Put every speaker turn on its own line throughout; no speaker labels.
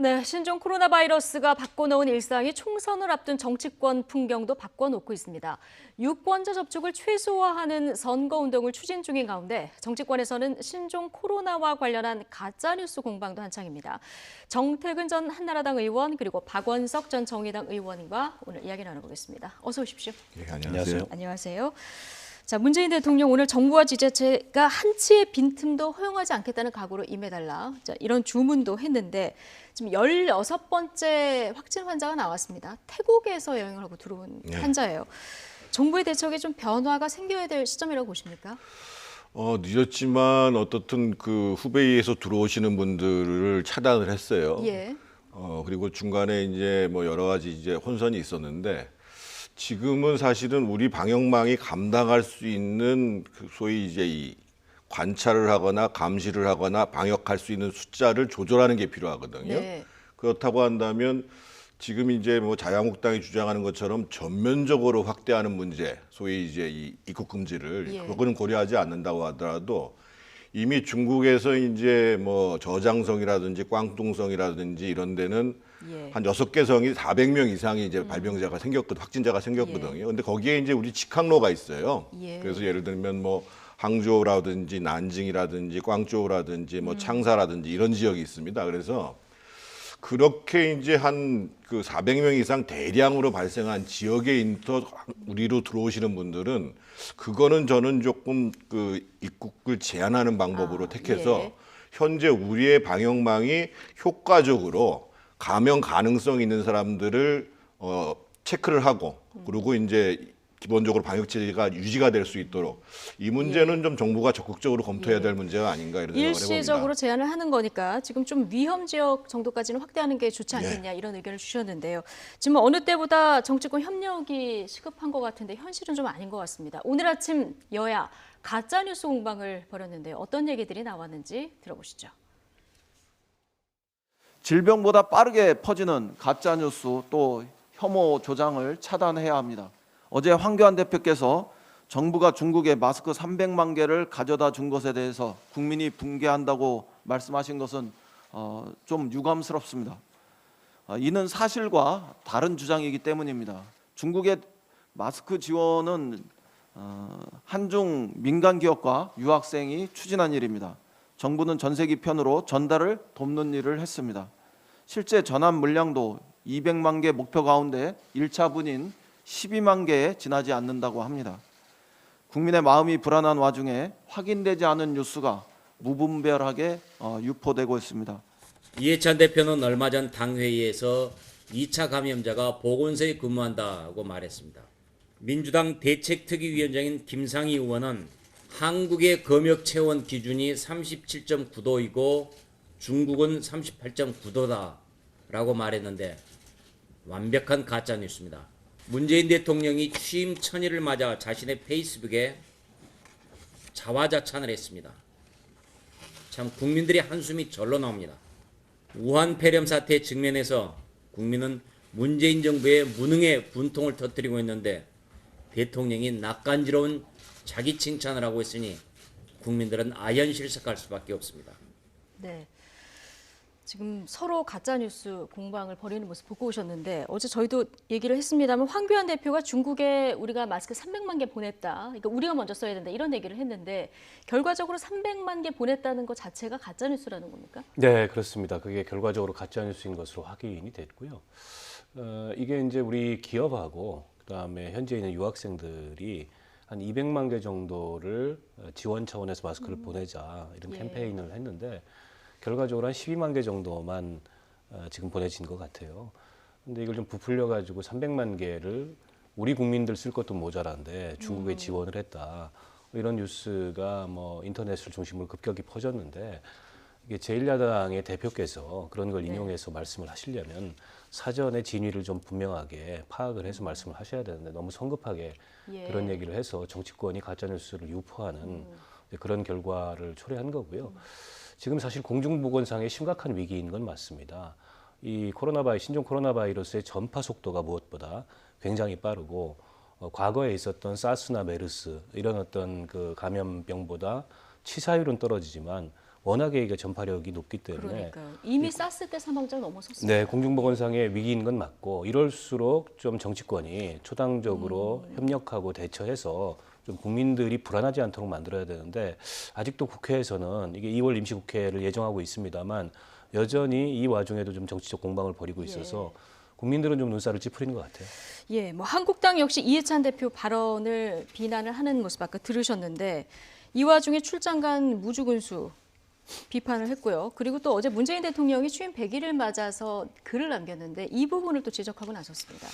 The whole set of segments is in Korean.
네, 신종 코로나 바이러스가 바꿔놓은 일상이 총선을 앞둔 정치권 풍경도 바꿔놓고 있습니다. 유권자 접촉을 최소화하는 선거운동을 추진 중인 가운데 정치권에서는 신종 코로나와 관련한 가짜뉴스 공방도 한창입니다. 정태근 전 한나라당 의원 그리고 박원석 전 정의당 의원과 오늘 이야기 나눠보겠습니다. 어서 오십시오.
네, 안녕하세요.
안녕하세요. 자, 문재인 대통령 오늘 정부와 지자체가 한치의 빈틈도 허용하지 않겠다는 각오로 임해달라. 자, 이런 주문도 했는데 지금 16번째 확진 환자가 나왔습니다. 태국에서 여행을 하고 들어온 환자예요. 정부의 대책에 좀 변화가 생겨야 될 시점이라고 보십니까?
늦었지만 어떻든 그 후베이에서 들어오시는 분들을 차단을 했어요.
예.
그리고 중간에 이제 뭐 여러 가지 이제 혼선이 있었는데 지금은 사실은 우리 방역망이 감당할 수 있는 그 소위 이제 이 관찰을 하거나 감시를 하거나 방역할 수 있는 숫자를 조절하는 게 필요하거든요.
네.
그렇다고 한다면 지금 이제 뭐 자유한국당이 주장하는 것처럼 전면적으로 확대하는 문제, 소위 이제 이 입국 금지를
예.
그거는 고려하지 않는다고 하더라도 이미 중국에서 이제 뭐 저장성이라든지 꽝뚱성이라든지 이런 데는
예.
한 6개 성이 400명 이상이 이제 발병자가 확진자가 생겼거든요.
예.
근데 거기에 이제 우리 직항로가 있어요.
예.
그래서 예를 들면 뭐 항저우라든지 난징이라든지 꽝저우라든지 뭐 창사라든지 이런 지역이 있습니다. 그래서 그렇게 이제 한 그 400명 이상 대량으로 발생한 지역에 인터 우리로 들어오시는 분들은 그거는 저는 조금 그 입국을 제한하는 방법으로 택해서
예.
현재 우리의 방역망이 효과적으로 감염 가능성 있는 사람들을 체크를 하고 그리고 이제 기본적으로 방역 체계가 유지가 될 수 있도록 이 문제는 좀 정부가 적극적으로 검토해야 될 문제가 아닌가 이런 생각을 해봅니다.
일시적으로 제한을 하는 거니까 지금 좀 위험 지역 정도까지는 확대하는 게 좋지 않겠냐 이런 의견을 주셨는데요. 지금 어느 때보다 정치권 협력이 시급한 것 같은데 현실은 좀 아닌 것 같습니다. 오늘 아침 여야 가짜뉴스 공방을 벌였는데요. 어떤 얘기들이 나왔는지 들어보시죠.
질병보다 빠르게 퍼지는 가짜뉴스 또 혐오 조장을 차단해야 합니다. 어제 황교안 대표께서 정부가 중국에 마스크 300만 개를 가져다 준 것에 대해서 국민이 붕괴한다고 말씀하신 것은 좀 유감스럽습니다. 이는 사실과 다른 주장이기 때문입니다. 중국의 마스크 지원은 한중 민간 기업과 유학생이 추진한 일입니다. 정부는 전세기 편으로 전달을 돕는 일을 했습니다. 실제 전환 물량도 200만 개 목표 가운데 1차 분인 12만 개에 지나지 않는다고 합니다. 국민의 마음이 불안한 와중에 확인되지 않은 뉴스가 무분별하게 유포되고 있습니다.
이해찬 대표는 얼마 전 당회의에서 2차 감염자가 보건소에 근무한다고 말했습니다. 민주당 대책특위위원장인 김상희 의원은 한국의 검역 체온 기준이 37.9도이고 중국은 38.9도다라고 말했는데 완벽한 가짜뉴스입니다. 문재인 대통령이 취임 1000일을 맞아 자신의 페이스북에 자화자찬을 했습니다. 참 국민들의 한숨이 절로 나옵니다. 우한 폐렴 사태에 직면해서 국민은 문재인 정부의 무능의 분통을 터뜨리고 있는데 대통령이 낯간지러운 자기 칭찬을 하고 있으니 국민들은 아연실색할 수밖에 없습니다.
네. 지금 서로 가짜뉴스 공방을 벌이는 모습 보고 오셨는데 어제 저희도 얘기를 했습니다만 황교안 대표가 중국에 우리가 마스크 300만 개 보냈다. 그러니까 우리가 먼저 써야 된다. 이런 얘기를 했는데 결과적으로 300만 개 보냈다는 것 자체가 가짜뉴스라는 겁니까?
네, 그렇습니다. 그게 결과적으로 가짜뉴스인 것으로 확인이 됐고요. 이게 이제 우리 기업하고 그다음에 현재 있는 유학생들이 한 200만 개 정도를 지원 차원에서 마스크를 보내자 이런 캠페인을 했는데 결과적으로 한 12만 개 정도만 지금 보내진 것 같아요. 근데 이걸 좀 부풀려 가지고 300만 개를 우리 국민들 쓸 것도 모자란데 중국에 지원을 했다. 이런 뉴스가 뭐 인터넷을 중심으로 급격히 퍼졌는데 이게 제1야당의 대표께서 그런 걸 인용해서 말씀을 하시려면 사전에 진위를 좀 분명하게 파악을 해서 말씀을 하셔야 되는데 너무 성급하게 그런 얘기를 해서 정치권이 가짜뉴스를 유포하는 그런 결과를 초래한 거고요. 지금 사실 공중보건상의 심각한 위기인 건 맞습니다. 이 신종 코로나 바이러스의 전파 속도가 무엇보다 굉장히 빠르고 과거에 있었던 사스나 메르스 이런 어떤 그 감염병보다 치사율은 떨어지지만 워낙에 이게 전파력이 높기 때문에
그러니까요. 이미 쌌을 때 사망자가 넘어섰습니다.
네, 공중보건상의 위기인 건 맞고 이럴수록 좀 정치권이 초당적으로 협력하고 대처해서 좀 국민들이 불안하지 않도록 만들어야 되는데 아직도 국회에서는 이게 2월 임시국회를 예정하고 있습니다만 여전히 이 와중에도 좀 정치적 공방을 벌이고 있어서 국민들은 좀 눈살을 찌푸리는 것 같아요.
예, 뭐 한국당 역시 이해찬 대표 발언을 비난을 하는 모습 아까 들으셨는데 이 와중에 출장 간 무주군수 비판을 했고요. 그리고 또 어제 문재인 대통령이 취임 100일을 맞아서 글을 남겼는데 이 부분을 또 지적하고 나섰습니다.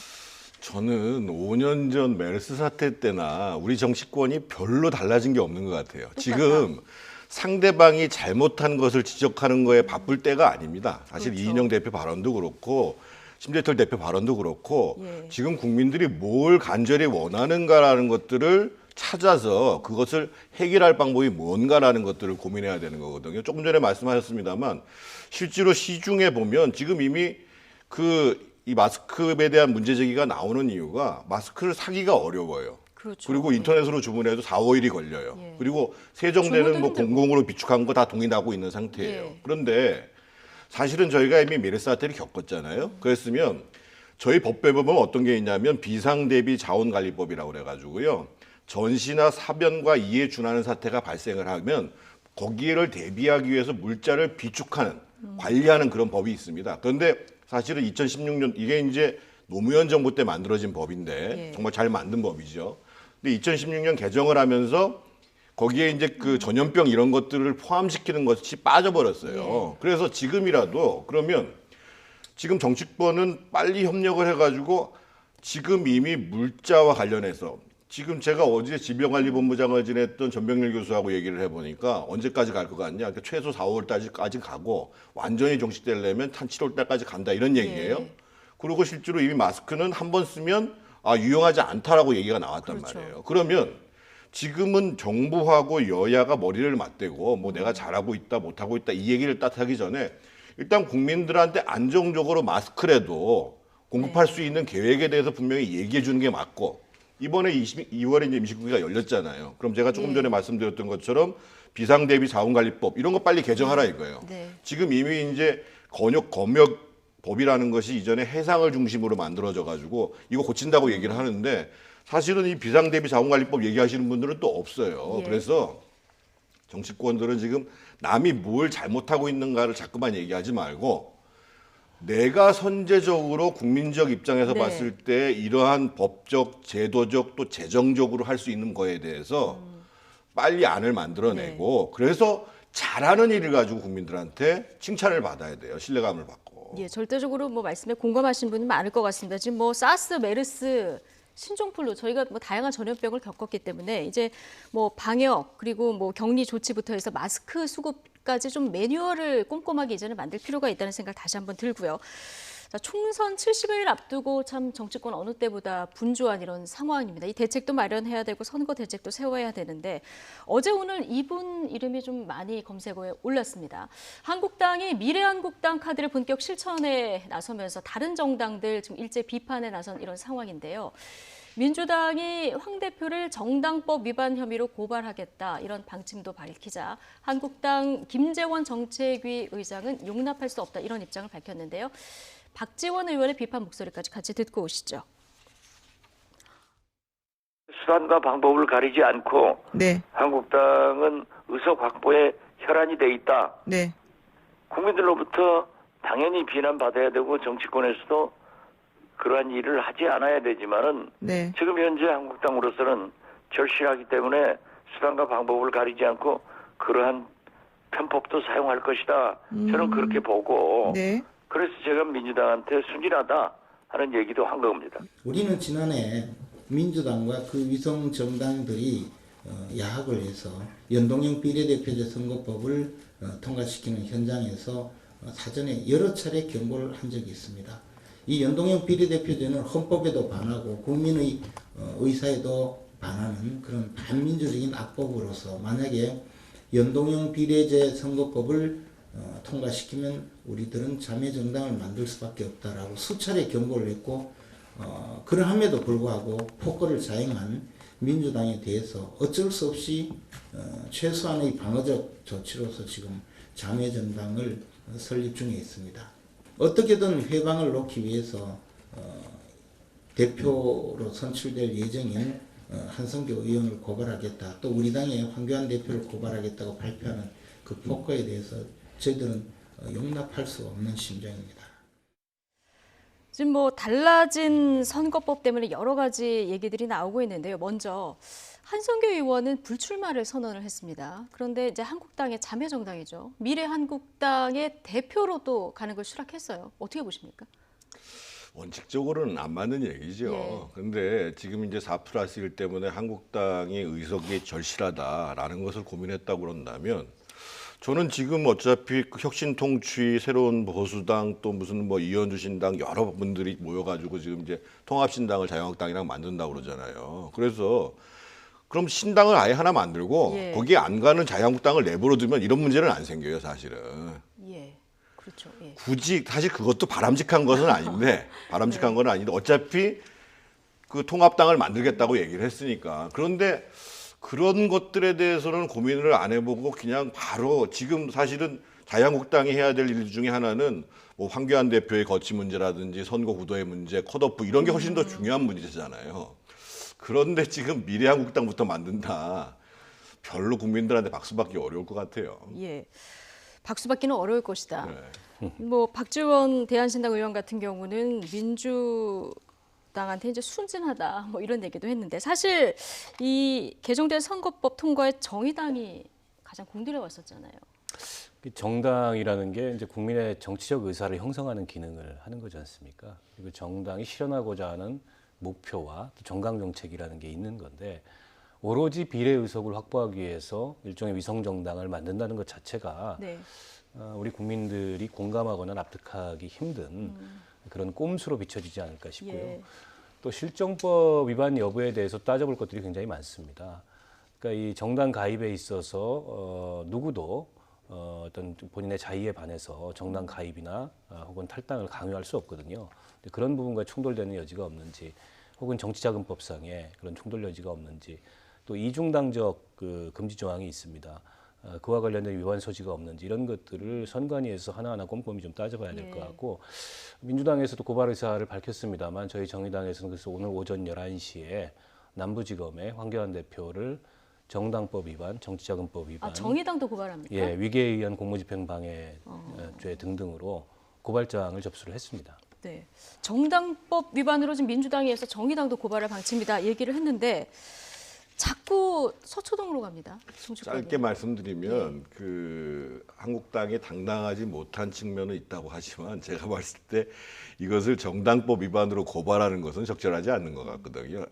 저는 5년 전 메르스 사태 때나 우리 정치권이 별로 달라진 게 없는 것 같아요. 지금 상대방이 잘못한 것을 지적하는 거에 바쁠 때가 아닙니다. 사실
그렇죠.
이인영 대표 발언도 그렇고 심재철 대표 발언도 그렇고
예.
지금 국민들이 뭘 간절히 원하는가라는 것들을 찾아서 그것을 해결할 방법이 뭔가라는 것들을 고민해야 되는 거거든요. 조금 전에 말씀하셨습니다만 실제로 시중에 보면 지금 이미 이 마스크에 대한 문제 제기가 나오는 이유가 마스크를 사기가 어려워요.
그렇죠.
그리고 인터넷으로 주문해도 4, 5일이 걸려요.
예.
그리고 세정되는
주문도
뭐
힘들고.
공공으로 비축한 거 다 동의나고 있는 상태예요.
예.
그런데 사실은 저희가 이미 메르스 사태를 겪었잖아요. 그랬으면 저희 법에 보면 어떤 게 있냐면 비상대비 자원관리법이라고 그래가지고요. 전시나 사변과 이에 준하는 사태가 발생을 하면 거기를 대비하기 위해서 물자를 비축하는 관리하는 그런 법이 있습니다. 그런데 사실은 2016년 이게 이제 노무현 정부 때 만들어진 법인데
예.
정말 잘 만든 법이죠. 근데 2016년 개정을 하면서 거기에 이제 그 전염병 이런 것들을 포함시키는 것이 빠져버렸어요. 그래서 지금이라도 그러면 지금 정치권은 빨리 협력을 해가지고 지금 이미 물자와 관련해서 지금 제가 어제 질병관리본부장을 지냈던 전병렬 교수하고 얘기를 해보니까 언제까지 갈 것 같냐? 그러니까 최소 4, 5월까지 가고 완전히 종식되려면 한 7월 달까지 간다 이런 얘기예요.
예.
그리고 실제로 이미 마스크는 한 번 쓰면 유용하지 않다라고 얘기가 나왔단
그렇죠.
말이에요. 그러면 지금은 정부하고 여야가 머리를 맞대고 뭐 내가 잘하고 있다 못하고 있다 이 얘기를 딱 하기 전에 일단 국민들한테 안정적으로 마스크라도 공급할 수 있는 계획에 대해서 분명히 얘기해 주는 게 맞고 이번에 2월에 이제 임시국회가 열렸잖아요. 그럼 제가 조금 전에 말씀드렸던 것처럼 비상대비 자원관리법 이런 거 빨리 개정하라 이거예요.
네.
지금 이미 이제 검역법이라는 것이 이전에 해상을 중심으로 만들어져 가지고 이거 고친다고 얘기를 하는데 사실은 이 비상대비 자원관리법 얘기하시는 분들은 또 없어요.
예.
그래서 정치권들은 지금 남이 뭘 잘못하고 있는가를 자꾸만 얘기하지 말고 내가 선제적으로 국민적 입장에서
네.
봤을 때 이러한 법적, 제도적 또 재정적으로 할 수 있는 거에 대해서 빨리 안을 만들어내고 그래서 잘하는 일을 가지고 국민들한테 칭찬을 받아야 돼요. 신뢰감을 받고.
예, 절대적으로 뭐 말씀에 공감하신 분이 많을 것 같습니다. 지금 뭐 사스, 메르스, 신종플루 저희가 뭐 다양한 전염병을 겪었기 때문에 이제 뭐 방역 그리고 뭐 격리 조치부터 해서 마스크 수급까지 좀 매뉴얼을 꼼꼼하게 이제는 만들 필요가 있다는 생각 다시 한번 들고요. 자, 총선 70일 앞두고 참 정치권 어느 때보다 분주한 이런 상황입니다. 이 대책도 마련해야 되고 선거 대책도 세워야 되는데 어제 오늘 이분 이름이 좀 많이 검색어에 올랐습니다. 한국당이 미래한국당 카드를 본격 실천에 나서면서 다른 정당들 지금 일제 비판에 나선 이런 상황인데요. 민주당이 황 대표를 정당법 위반 혐의로 고발하겠다 이런 방침도 밝히자 한국당 김재원 정책위 의장은 용납할 수 없다 이런 입장을 밝혔는데요. 박지원 의원의 비판 목소리까지 같이 듣고 오시죠.
수단과 방법을 가리지 않고
네,
한국당은 의석 확보에 혈안이 돼 있다.
네,
국민들로부터 당연히 비난받아야 되고 정치권에서도 그러한 일을 하지 않아야 되지만은
네,
지금 현재 한국당으로서는 절실하기 때문에 수단과 방법을 가리지 않고 그러한 편법도 사용할 것이다. 저는 그렇게 보고
네,
그래서 제가 민주당한테 순진하다 하는 얘기도 한 겁니다.
우리는 지난해 민주당과 그 위성 정당들이 야합을 해서 연동형 비례대표제 선거법을 통과시키는 현장에서 사전에 여러 차례 경고를 한 적이 있습니다. 이 연동형 비례대표제는 헌법에도 반하고 국민의 의사에도 반하는 그런 반민주적인 악법으로서 만약에 연동형 비례제 선거법을 통과시키면 우리들은 자매정당을 만들 수밖에 없다라고 수차례 경고를 했고 그러함에도 불구하고 폭거를 자행한 민주당에 대해서 어쩔 수 없이 최소한의 방어적 조치로서 지금 장외정당을 설립 중에 있습니다. 어떻게든 회방을 놓기 위해서 대표로 선출될 예정인 한성교 의원을 고발하겠다. 또 우리 당의 황교안 대표를 고발하겠다고 발표하는 그 폭거에 대해서 저희들은 용납할 수 없는 심정입니다.
지금 뭐 달라진 선거법 때문에 여러 가지 얘기들이 나오고 있는데요. 먼저 한성교 의원은 불출마를 선언을 했습니다. 그런데 이제 한국당의 자매정당이죠. 미래한국당의 대표로 또 가는 걸 수락했어요. 어떻게 보십니까?
원칙적으로는 안 맞는 얘기죠. 그런데 지금 이제 4+1 때문에 한국당이 의석이 절실하다라는 것을 고민했다고 그런다면 저는 지금 어차피 그 혁신통치, 새로운 보수당 또 무슨 뭐 이현주 신당 여러 분들이 모여가지고 지금 이제 통합신당을 자유한국당이랑 만든다고 그러잖아요. 그래서 그럼 신당을 아예 하나 만들고
예.
거기에 안 가는 자유한국당을 내버려두면 이런 문제는 안 생겨요, 사실은.
예, 그렇죠. 예.
굳이 사실 그것도 바람직한 것은 아닌데 바람직한 건 아닌데 어차피 그 통합당을 만들겠다고 얘기를 했으니까. 그런데 그런 것들에 대해서는 고민을 안 해보고 그냥 바로 지금 사실은 자유한국당이 해야 될 일 중에 하나는 뭐 황교안 대표의 거취 문제라든지 선거 구도의 문제, 컷오프 이런 게 훨씬 더 중요한 문제잖아요. 그런데 지금 미래한국당부터 만든다. 별로 국민들한테 박수받기 어려울 것 같아요.
예. 박수받기는 어려울 것이다.
네.
뭐 박지원 대한신당 의원 같은 경우는 민주당한테 이제 순진하다 뭐 이런 얘기도 했는데 사실 이 개정된 선거법 통과에 정의당이 가장 공들여 왔었잖아요.
정당이라는 게 이제 국민의 정치적 의사를 형성하는 기능을 하는 거지 않습니까? 그리고 정당이 실현하고자 하는 목표와 또 정강 정책이라는 게 있는 건데 오로지 비례 의석을 확보하기 위해서 일종의 위성 정당을 만든다는 것 자체가
네.
우리 국민들이 공감하거나 납득하기 힘든 그런 꼼수로 비춰지지 않을까 싶고요.
예.
또 실정법 위반 여부에 대해서 따져볼 것들이 굉장히 많습니다. 그러니까 이 정당 가입에 있어서 누구도 어떤 본인의 자의에 반해서 정당 가입이나 혹은 탈당을 강요할 수 없거든요. 그런 부분과 충돌되는 여지가 없는지, 혹은 정치자금법상에 그런 충돌 여지가 없는지, 또 이중당적 그 금지 조항이 있습니다. 그와 관련된 위반 소지가 없는지 이런 것들을 선관위에서 하나하나 꼼꼼히 좀 따져봐야 될 것 같고 민주당에서도 고발 의사를 밝혔습니다만 저희 정의당에서는 그래서 오늘 오전 11시에 남부지검에 황교안 대표를 정당법 위반, 정치자금법 위반,
정의당도 고발합니까?
예, 위계에 의한 공무집행 방해죄 등등으로 고발장을 접수를 했습니다.
네. 정당법 위반으로 지금 민주당이 해서 정의당도 고발할 방침이다 얘기를 했는데 자꾸 서초동으로 갑니다. 정치권이.
짧게 말씀드리면 그 한국당이 당당하지 못한 측면은 있다고 하지만 제가 봤을 때 이것을 정당법 위반으로 고발하는 것은 적절하지 않는 것 같거든요.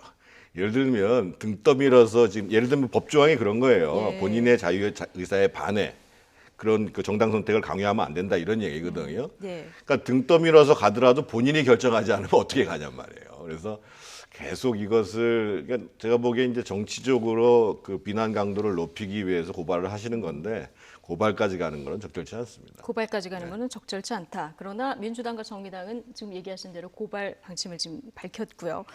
예를 들면 등 떠밀어서 지금 예를 들면 법조항이 그런 거예요.
예.
본인의 자유 의사에 반해 그런 그 정당 선택을 강요하면 안 된다 이런 얘기거든요.
네.
그러니까 등 떠밀어서 가더라도 본인이 결정하지 않으면 어떻게 가냔 말이에요. 그래서 계속 이것을 그러니까 제가 보기에 이제 정치적으로 그 비난 강도를 높이기 위해서 고발을 하시는 건데 고발까지 가는 거는 적절치 않습니다.
고발까지 가는 것은 적절치 않다. 그러나 민주당과 정의당은 지금 얘기하신 대로 고발 방침을 지금 밝혔고요.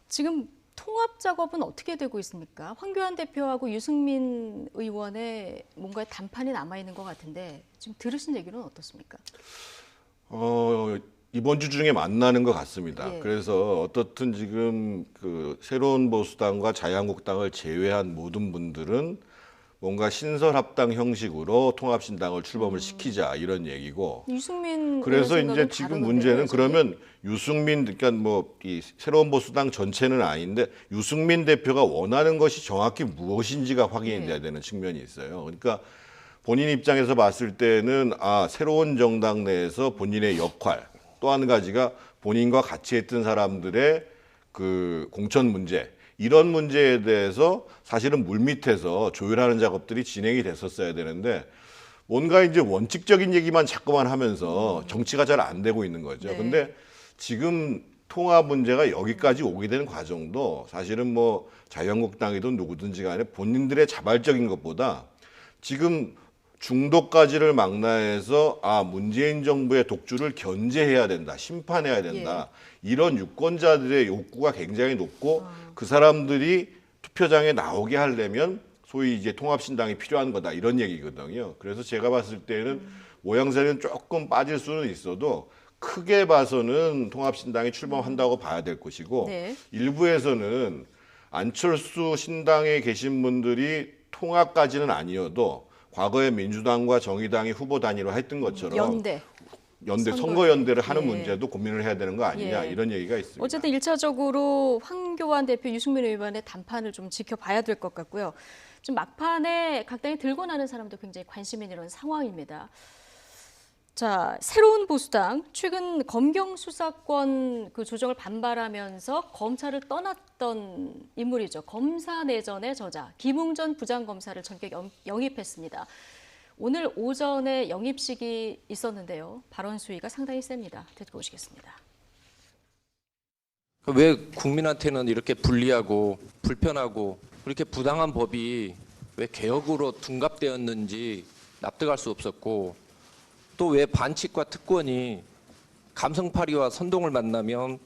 지금 통합 작업은 어떻게 되고 있습니까? 황교안 대표하고 유승민 의원의 뭔가 단판이 남아 있는 것 같은데 지금 들으신 얘기는 어떻습니까?
이번 주 중에 만나는 것 같습니다.
예.
그래서 어떻든 지금 그 새로운 보수당과 자유한국당을 제외한 모든 분들은 뭔가 신설합당 형식으로 통합신당을 출범을 시키자 이런 얘기고.
유승민
그래서
의원
이제
생각은
지금
다르던데요,
문제는
저기?
그러면 유승민 그러니까 뭐 이 새로운 보수당 전체는 아닌데 유승민 대표가 원하는 것이 정확히 무엇인지가 확인이 돼야 되는 측면이 있어요. 그러니까 본인 입장에서 봤을 때는 새로운 정당 내에서 본인의 역할 또 한 가지가 본인과 같이 했던 사람들의 그 공천 문제 이런 문제에 대해서 사실은 물밑에서 조율하는 작업들이 진행이 됐었어야 되는데 뭔가 이제 원칙적인 얘기만 자꾸만 하면서 정치가 잘 안 되고 있는 거죠.
네.
근데 지금 통합 문제가 여기까지 오게 되는 과정도 사실은 뭐 자유한국당이든 누구든지 간에 본인들의 자발적인 것보다 지금 중도까지를 망라해서 문재인 정부의 독주를 견제해야 된다, 심판해야 된다. 이런 유권자들의 욕구가 굉장히 높고 그 사람들이 투표장에 나오게 하려면 소위 이제 통합신당이 필요한 거다 이런 얘기거든요. 그래서 제가 봤을 때는 모양새는 조금 빠질 수는 있어도 크게 봐서는 통합신당이 출범한다고 봐야 될 것이고
네.
일부에서는 안철수 신당에 계신 분들이 통합까지는 아니어도 과거에 민주당과 정의당이 후보 단일화 했던 것처럼
연대.
선거연대를 하는
예.
문제도 고민을 해야 되는 거 아니냐
예.
이런 얘기가 있습니다.
어쨌든 1차적으로 황교안 대표, 유승민 의원의 단판을 좀 지켜봐야 될 것 같고요. 좀 막판에 각 당이 들고 나는 사람도 굉장히 관심 있는 이런 상황입니다. 자, 새로운 보수당, 최근 검경 수사권 그 조정을 반발하면서 검찰을 떠났던 인물이죠. 검사 내전의 저자 김웅전 부장검사를 전격 영입했습니다. 오늘 오전에 영입식이 있었는데요. 발언 수위가 상당히 셉니다. 듣고 오시겠습니다.
왜 국민한테는 이렇게 불리하고 불편하고 이렇게 부당한 법이 왜 개혁으로 둔갑되었는지 납득할 수 없었고, 또 왜 반칙과 특권이 감성파리와 선동을 만나면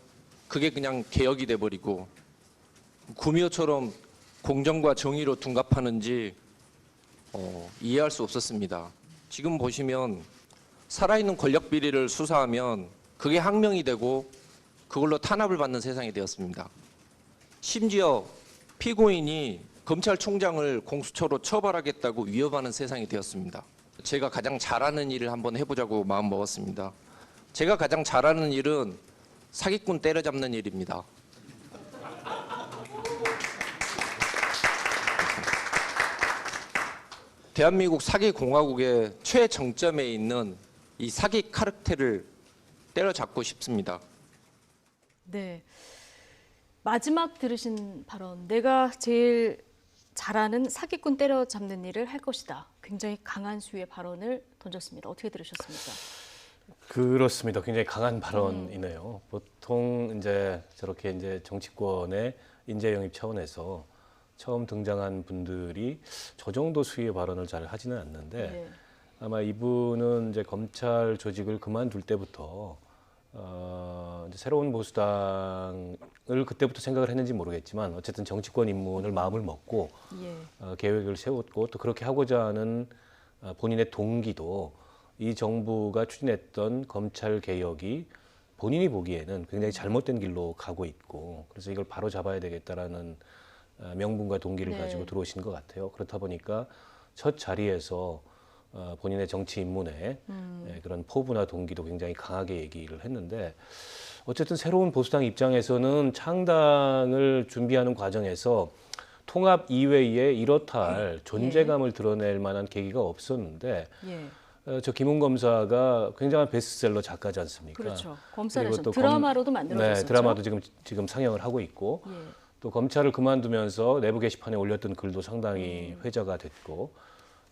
그게 그냥 개혁이 돼버리고 구미호처럼 공정과 정의로 둔갑하는지 이해할 수 없었습니다. 지금 보시면 살아있는 권력 비리를 수사하면 그게 항명이 되고 그걸로 탄압을 받는 세상이 되었습니다. 심지어 피고인이 검찰총장을 공수처로 처벌하겠다고 위협하는 세상이 되었습니다. 제가 가장 잘하는 일을 한번 해보자고 마음 먹었습니다. 제가 가장 잘하는 일은 사기꾼 때려잡는 일입니다. 대한민국 사기공화국의 최정점에 있는 이 사기 카르텔을 때려잡고 싶습니다.
네. 마지막 들으신 발언, 내가 제일 잘하는 사기꾼 때려잡는 일을 할 것이다. 굉장히 강한 수위의 발언을 던졌습니다. 어떻게 들으셨습니까?
그렇습니다. 굉장히 강한 발언이네요. 보통 이제 저렇게 이제 정치권의 인재 영입 차원에서 처음 등장한 분들이 저 정도 수위의 발언을 잘 하지는 않는데
네.
아마 이분은 이제 검찰 조직을 그만둘 때부터 이제 새로운 보수당을 그때부터 생각을 했는지 모르겠지만 어쨌든 정치권 입문을 마음을 먹고
예.
계획을 세웠고 또 그렇게 하고자 하는 본인의 동기도 이 정부가 추진했던 검찰 개혁이 본인이 보기에는 굉장히 잘못된 길로 가고 있고 그래서 이걸 바로 잡아야 되겠다라는 명분과 동기를
네.
가지고 들어오신 것 같아요. 그렇다 보니까 첫 자리에서 본인의 정치 입문에 그런 포부나 동기도 굉장히 강하게 얘기를 했는데 어쨌든 새로운 보수당 입장에서는 창당을 준비하는 과정에서 통합 이외에 이렇다 할 존재감을 드러낼 만한 계기가 없었는데
예.
저 김웅 검사가 굉장한 베스트셀러 작가지 않습니까?
그렇죠. 검사를
그리고 또
드라마로도 만들어졌었죠.
네, 드라마도 지금 상영을 하고 있고
예.
또 검찰을 그만두면서 내부 게시판에 올렸던 글도 상당히 회자가 됐고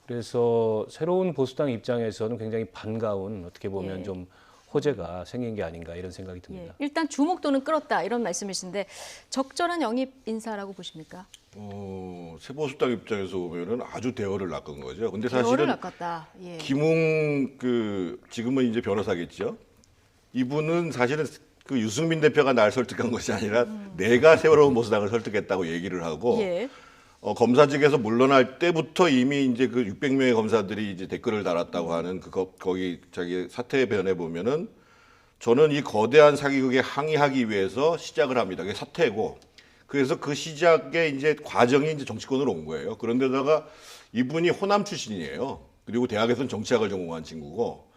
그래서 새로운 보수당 입장에서는 굉장히 반가운 어떻게 보면
예.
좀 호재가 생긴 게 아닌가 이런 생각이
예.
듭니다.
일단 주목도는 끌었다 이런 말씀이신데 적절한 영입 인사라고 보십니까?
새보수당 입장에서 보면은 아주 대어를 낚은 거죠. 근데
대어를
사실은
낚았다. 예.
김웅 지금은 이제 변호사겠죠. 이분은 사실은 그 유승민 대표가 날 설득한 것이 아니라 내가 새로운 보수당을 설득했다고 얘기를 하고
예.
검사직에서 물러날 때부터 이미 이제 그 600명의 검사들이 이제 댓글을 달았다고 하는 거기 자기 사퇴 변에 보면은 저는 이 거대한 사기극에 항의하기 위해서 시작을 합니다. 그게 사퇴고 그래서 그 시작의 이제 과정이 이제 정치권으로 온 거예요. 그런데다가 이분이 호남 출신이에요. 그리고 대학에서는 정치학을 전공한 친구고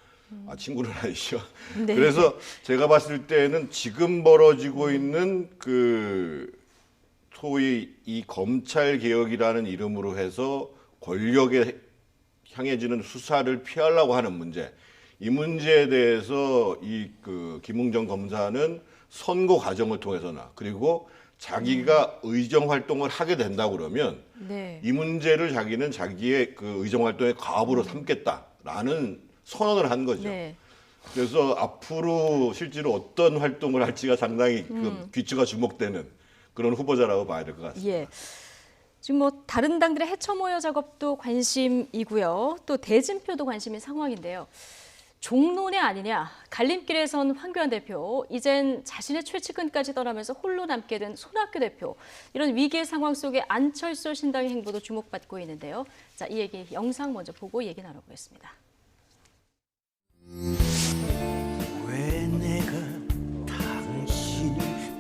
친구는 아니죠.
네.
그래서 제가 봤을 때는 지금 벌어지고 있는 그 소위 이 검찰 개혁이라는 이름으로 해서 권력에 향해지는 수사를 피하려고 하는 문제, 이 문제에 대해서 이 그 김웅전 검사는 선거 과정을 통해서나 그리고 자기가 의정 활동을 하게 된다 그러면
네.
이 문제를 자기는 자기의 그 의정 활동의 과업으로 삼겠다라는 선언을 한 거죠.
네.
그래서 앞으로 실제로 어떤 활동을 할지가 상당히 그 귀추가 주목되는 그런 후보자라고 봐야 될 것 같습니다.
예. 지금 뭐 다른 당들의 해처 모여 작업도 관심이고요. 또 대진표도 관심인 상황인데요. 종론이 아니냐, 갈림길에 선 황교안 대표, 이젠 자신의 최측근까지 떠나면서 홀로 남게 된 손학규 대표. 이런 위기의 상황 속에 안철수 신당의 행보도 주목받고 있는데요. 자, 이 얘기 영상 먼저 보고 얘기 나눠보겠습니다.
왜 내가 당신을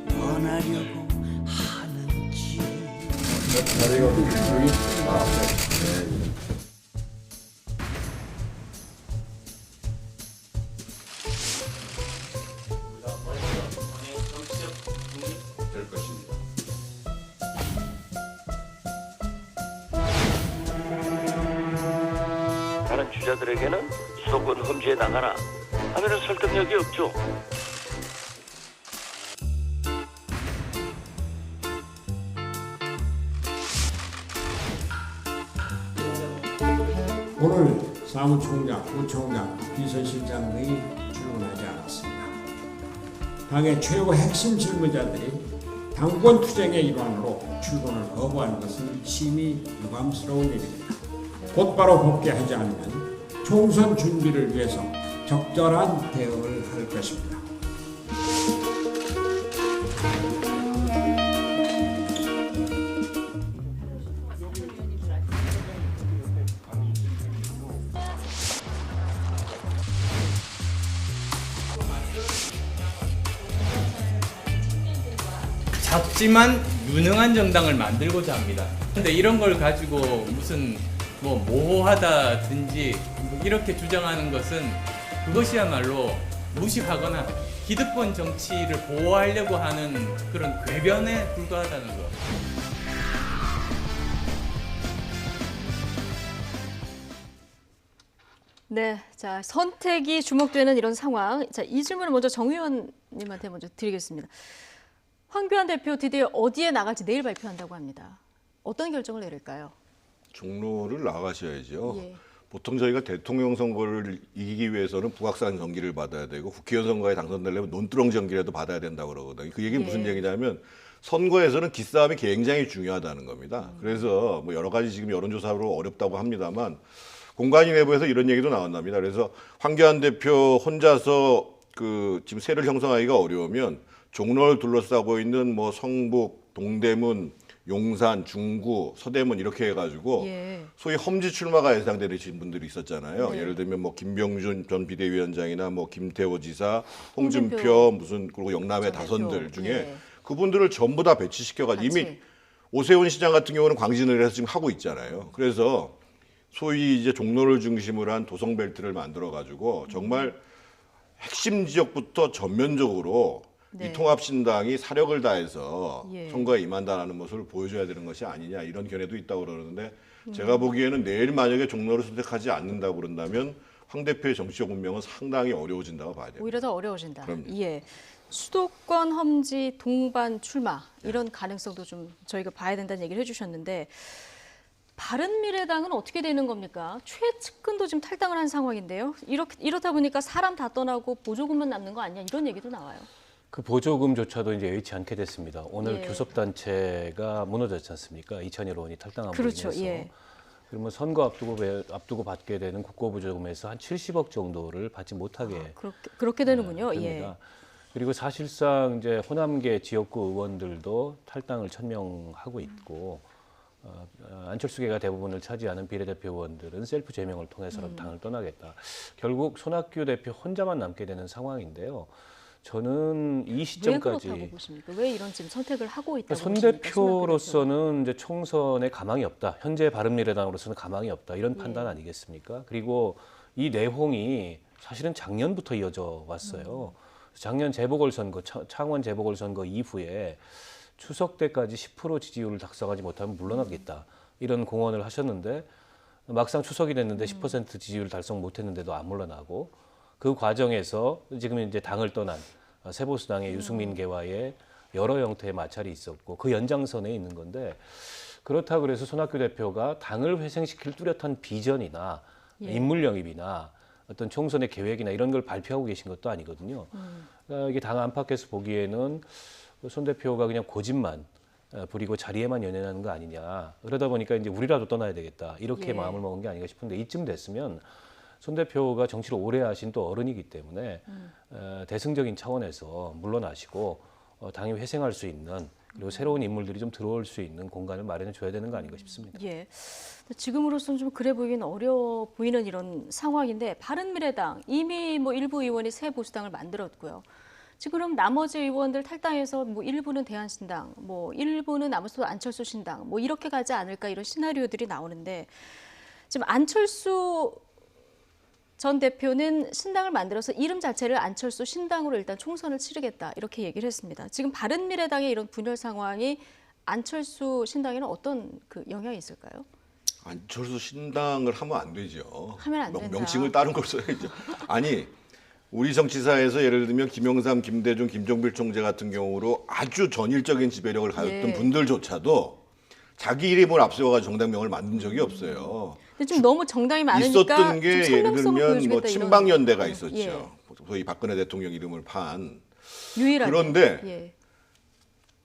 떠나려고 하는지.
될 것입니다.
다른 주자들에게는 수도권 험지에 나가라 하면은 설득력이 없죠.
오늘 사무총장, 부총장, 비서실장이 출근하지 않았습니다. 당의 최고 핵심 실무자들이 당권 투쟁의 일환으로 출근을 거부하는 것은 심히 유감스러운 일입니다. 곧바로 복귀하지 않으면 총선 준비를 위해서 적절한 대응을 할 것입니다.
작지만 유능한 정당을 만들고자 합니다. 근데 이런 걸 가지고 무슨 뭐 모호하다든지 이렇게 주장하는 것은 그것이야말로 무식하거나 기득권 정치를 보호하려고 하는 그런 궤변에 불과하다는 것.
네, 자, 선택이 주목되는 이런 상황. 자, 이 질문을 먼저 정 의원님한테 먼저 드리겠습니다. 황교안 대표 드디어 어디에 나갈지 내일 발표한다고 합니다. 어떤 결정을 내릴까요?
종로를 나가셔야죠.
예.
보통 저희가 대통령 선거를 이기기 위해서는 북악산 전기를 받아야 되고 국회의원 선거에 당선되려면 논두렁 전기라도 받아야 된다고 그러거든요. 그 얘기는 무슨
예.
얘기냐면 선거에서는 기싸움이 굉장히 중요하다는 겁니다. 그래서 뭐 여러 가지 지금 여론조사로 어렵다고 합니다만 공관위 내부에서 이런 얘기도 나온답니다. 그래서 황교안 대표 혼자서 그 지금 세를 형성하기가 어려우면 종로를 둘러싸고 있는 뭐 성북, 동대문, 용산, 중구, 서대문 이렇게 해가지고
예.
소위 험지 출마가 예상되는 분들이 있었잖아요.
네.
예를 들면 뭐 김병준 전 비대위원장이나 뭐 김태호 지사,
홍준표
홍준표 무슨 그리고 영남의
전
다선들
대표.
중에
예.
그분들을 전부 다 배치시켜가지고 이미
같이.
오세훈 시장 같은 경우는 광진을 해서 지금 하고 있잖아요. 그래서 소위 이제 종로를 중심으로 한 도성벨트를 만들어가지고 정말 핵심 지역부터 전면적으로
네.
이 통합신당이 사력을 다해서
예.
선거에 임한다는 모습을 보여줘야 되는 것이 아니냐 이런 견해도 있다고 그러는데 제가 보기에는 내일 만약에 종로를 선택하지 않는다고 그런다면 황 대표의 정치적 운명은 상당히 어려워진다고 봐야 됩니다.
오히려 더 어려워진다.
그럼요.
예. 수도권 험지 동반 출마 이런 가능성도 좀 저희가 봐야 된다는 얘기를 해주셨는데 바른미래당은 어떻게 되는 겁니까? 최측근도 지금 탈당을 한 상황인데요. 이렇다 보니까 사람 다 떠나고 보조금만 남는 거 아니냐 이런 얘기도 나와요.
그 보조금조차도 이제 여의치 않게 됐습니다. 오늘
예.
교섭단체가 무너졌지 않습니까? 2천여 원이 탈당한
그렇죠.
부분에서.
예.
그러면 선거 앞두고 받게 되는 국고보조금에서 한 70억 정도를 받지 못하게
그렇게 되는군요.
됩니다. 그리고 사실상 이제 호남계 지역구 의원들도 탈당을 천명하고 있고 안철수계가 대부분을 차지하는 비례대표 의원들은 셀프 제명을 통해서라도 당을 떠나겠다. 결국 손학규 대표 혼자만 남게 되는 상황인데요. 저는 이
왜
시점까지
그렇다고 보십니까? 왜 이런 지금 선택을 하고 있다고
손
보십니까?
대표로서는 이제 총선에 가망이 없다. 현재 바른미래당으로서는 가망이 없다. 이런 판단 아니겠습니까? 그리고 이 내홍이 사실은 작년부터 이어져 왔어요. 작년 재보궐선거, 창원 재보궐선거 이후에 추석 때까지 10% 지지율을 달성하지 못하면 물러나겠다. 이런 공언을 하셨는데 막상 추석이 됐는데 10% 지지율 달성 못했는데도 안 물러나고 그 과정에서 지금 이제 당을 떠난 세보수당의 유승민계와의 여러 형태의 마찰이 있었고 그 연장선에 있는 건데 그렇다고 그래서 손학규 대표가 당을 회생시킬 뚜렷한 비전이나 인물 영입이나 어떤 총선의 계획이나 이런 걸 발표하고 계신 것도 아니거든요. 그러니까 이게 당 안팎에서 보기에는 손 대표가 그냥 고집만 부리고 자리에만 연연하는 거 아니냐. 그러다 보니까 이제 우리라도 떠나야 되겠다. 이렇게
예.
마음을 먹은 게 아닌가 싶은데 이쯤 됐으면 손 대표가 정치를 오래 하신 또 어른이기 때문에 대승적인 차원에서 물러나시고 당이 회생할 수 있는 그리고 새로운 인물들이 좀 들어올 수 있는 공간을 마련해 줘야 되는 거 아닌가 싶습니다.
예. 지금으로서는 좀 그래 보이긴 어려워 보이는 이런 상황인데 바른미래당 이미 뭐 일부 의원이 새 보수당을 만들었고요. 지금 그럼 나머지 의원들 탈당해서 뭐 일부는 대한신당, 뭐 일부는 아무튼 안철수 신당, 뭐 이렇게 가지 않을까 이런 시나리오들이 나오는데 지금 안철수 전 대표는 신당을 만들어서 이름 자체를 안철수 신당으로 일단 총선을 치르겠다 이렇게 얘기를 했습니다. 지금 바른미래당의 이런 분열 상황이 안철수 신당에는 어떤 그 영향이 있을까요?
안철수 신당을 하면 안 되죠.
하면 안 된다.
명칭을 다른 걸 써야죠. 아니 우리 정치사에서 예를 들면 김영삼, 김대중, 김종필 총재 같은 경우로 아주 전일적인 지배력을 가졌던
예.
분들조차도 자기 이름을 앞세워가지고 정당명을 만든 적이 없어요.
근데 좀 너무 정당이 많으니까
있었던 게
좀
예를
선명성을
들면
보여주겠다
뭐
이런.
친박연대가 있었죠.
예.
소위 박근혜 대통령 이름을 판.
유일하게.
그런데
예.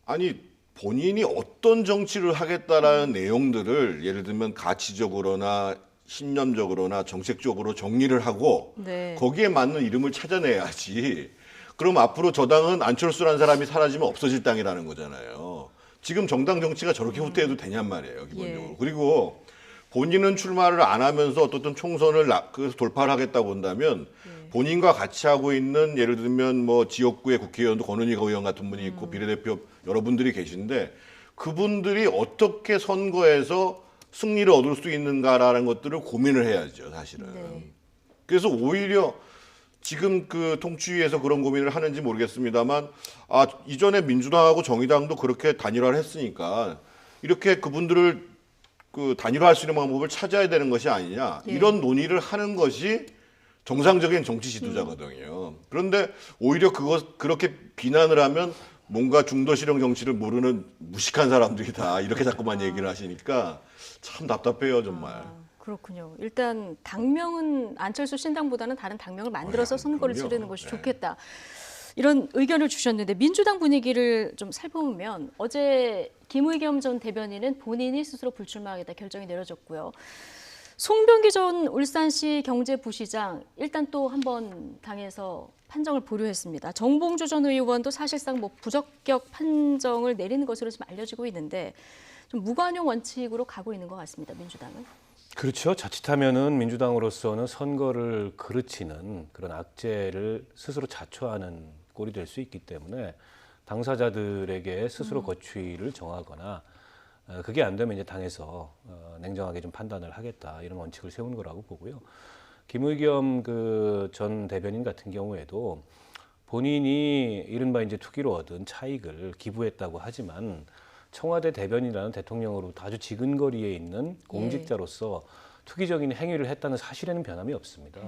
아니 본인이 어떤 정치를 하겠다라는 내용들을 예를 들면 가치적으로나 신념적으로나 정책적으로 정리를 하고
네.
거기에 맞는 이름을 찾아내야지. 그럼 앞으로 저 당은 안철수라는 사람이 사라지면 없어질 당이라는 거잖아요. 지금 정당 정치가 저렇게 후퇴해도 되냔 말이에요, 기본적으로.
예.
그리고 본인은 출마를 안 하면서 어떤 총선을 돌파를 하겠다고 본다면 본인과 같이 하고 있는 예를 들면 뭐 지역구의 국회의원도 권은희 의원 같은 분이 있고 비례대표 여러분들이 계신데 그분들이 어떻게 선거에서 승리를 얻을 수 있는가라는 것들을 고민을 해야죠, 사실은.
네.
그래서 오히려 지금 그 통치위에서 그런 고민을 하는지 모르겠습니다만 이전에 민주당하고 정의당도 그렇게 단일화를 했으니까 이렇게 그분들을 그 단일화할 수 있는 방법을 찾아야 되는 것이 아니냐
예.
이런 논의를 하는 것이 정상적인 정치 지도자거든요. 그런데 오히려 그렇게 비난을 하면 뭔가 중도실용 정치를 모르는 무식한 사람들이다 이렇게 자꾸만 얘기를 하시니까 참 답답해요 정말.
그렇군요. 일단 당명은 안철수 신당보다는 다른 당명을 만들어서 선거를
그럼요.
치르는 것이
네.
좋겠다. 이런 의견을 주셨는데 민주당 분위기를 좀 살펴보면 어제 김의겸 전 대변인은 본인이 스스로 불출마하겠다 결정이 내려졌고요. 송병기 전 울산시 경제부시장 일단 또 한 번 당에서 판정을 보류했습니다. 정봉주 전 의원도 사실상 뭐 부적격 판정을 내리는 것으로 지금 알려지고 있는데 좀 무관용 원칙으로 가고 있는 것 같습니다. 민주당은.
그렇죠. 자칫하면은 민주당으로서는 선거를 그르치는 그런 악재를 스스로 자초하는 꼴이 될 수 있기 때문에 당사자들에게 스스로 거취를 정하거나 그게 안 되면 이제 당에서 냉정하게 좀 판단을 하겠다 이런 원칙을 세우는 거라고 보고요. 김의겸 그 전 대변인 같은 경우에도 본인이 이른바 이제 투기로 얻은 차익을 기부했다고 하지만 청와대 대변인이라는 대통령으로부터 아주 지근거리에 있는 공직자로서 투기적인 행위를 했다는 사실에는 변함이 없습니다.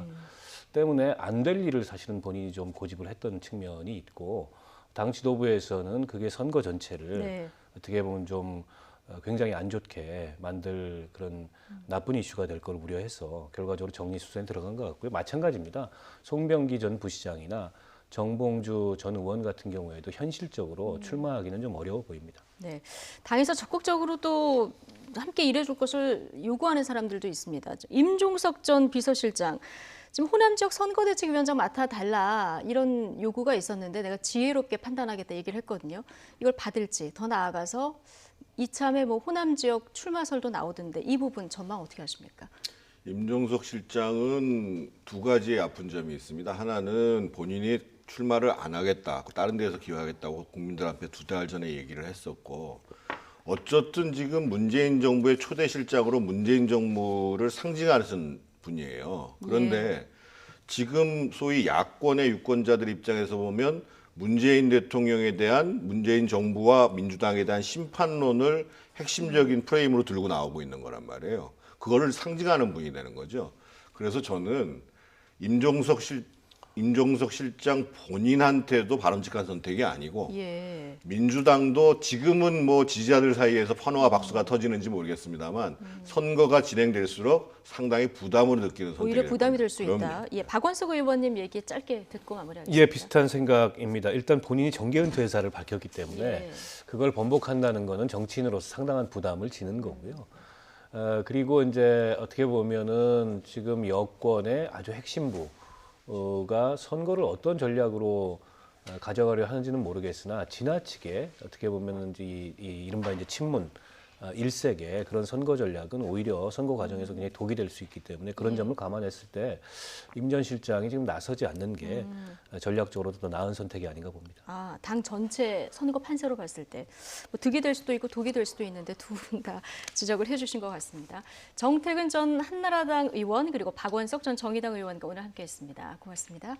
때문에 안 될 일을 사실은 본인이 좀 고집을 했던 측면이 있고 당 지도부에서는 그게 선거 전체를
네.
어떻게 보면 좀 굉장히 안 좋게 만들 그런 나쁜 이슈가 될 걸 우려해서 결과적으로 정리수순에 들어간 것 같고요. 마찬가지입니다. 송병기 전 부시장이나 정봉주 전 의원 같은 경우에도 현실적으로 출마하기는 좀 어려워 보입니다.
네, 당에서 적극적으로 또 함께 일해줄 것을 요구하는 사람들도 있습니다. 임종석 전 비서실장, 지금 호남 지역 선거대책위원장 맡아달라 이런 요구가 있었는데 내가 지혜롭게 판단하겠다 얘기를 했거든요. 이걸 받을지 더 나아가서 이참에 뭐 호남 지역 출마설도 나오던데 이 부분 전망 어떻게 하십니까?
임종석 실장은 두 가지의 아픈 점이 있습니다. 하나는 본인이 출마를 안 하겠다, 다른 데서 기여하겠다고 국민들 앞에 2달 전에 얘기를 했었고 어쨌든 지금 문재인 정부의 초대 실장으로 문재인 정부를 상징하는 분이에요. 그런데 지금 소위 야권의 유권자들 입장에서 보면 문재인 대통령에 대한 문재인 정부와 민주당에 대한 심판론을 핵심적인 프레임으로 들고 나오고 있는 거란 말이에요. 그거를 상징하는 분이 되는 거죠. 그래서 저는 임종석 실장 본인한테도 바람직한 선택이 아니고 민주당도 지금은 뭐 지지자들 사이에서 환호와 박수가 터지는지 모르겠습니다만 선거가 진행될수록 상당히 부담으로 느끼는 선택이
오히려 부담이 될 수 있다.
그럼요.
예, 박원석 의원님 얘기 짧게 듣고 마무리하겠습니다.
예, 비슷한 생각입니다. 일단 본인이 정계 은퇴 의사를 밝혔기 때문에 그걸 번복한다는 것은 정치인으로서 상당한 부담을 지는 거고요. 그리고 이제 어떻게 보면은 지금 여권의 아주 핵심부가 선거를 어떤 전략으로 가져가려 하는지는 모르겠으나 지나치게 어떻게 보면은 이 이른바 이제 친문 일색의 그런 선거 전략은 오히려 선거 과정에서 굉장히 독이 될 수 있기 때문에 그런 점을 감안했을 때 임 전 실장이 지금 나서지 않는 게 전략적으로도 더 나은 선택이 아닌가 봅니다.
아, 당 전체 선거 판세로 봤을 때 뭐 득이 될 수도 있고 독이 될 수도 있는데 두 분 다 지적을 해주신 것 같습니다. 정태근 전 한나라당 의원 그리고 박원석 전 정의당 의원과 오늘 함께했습니다. 고맙습니다.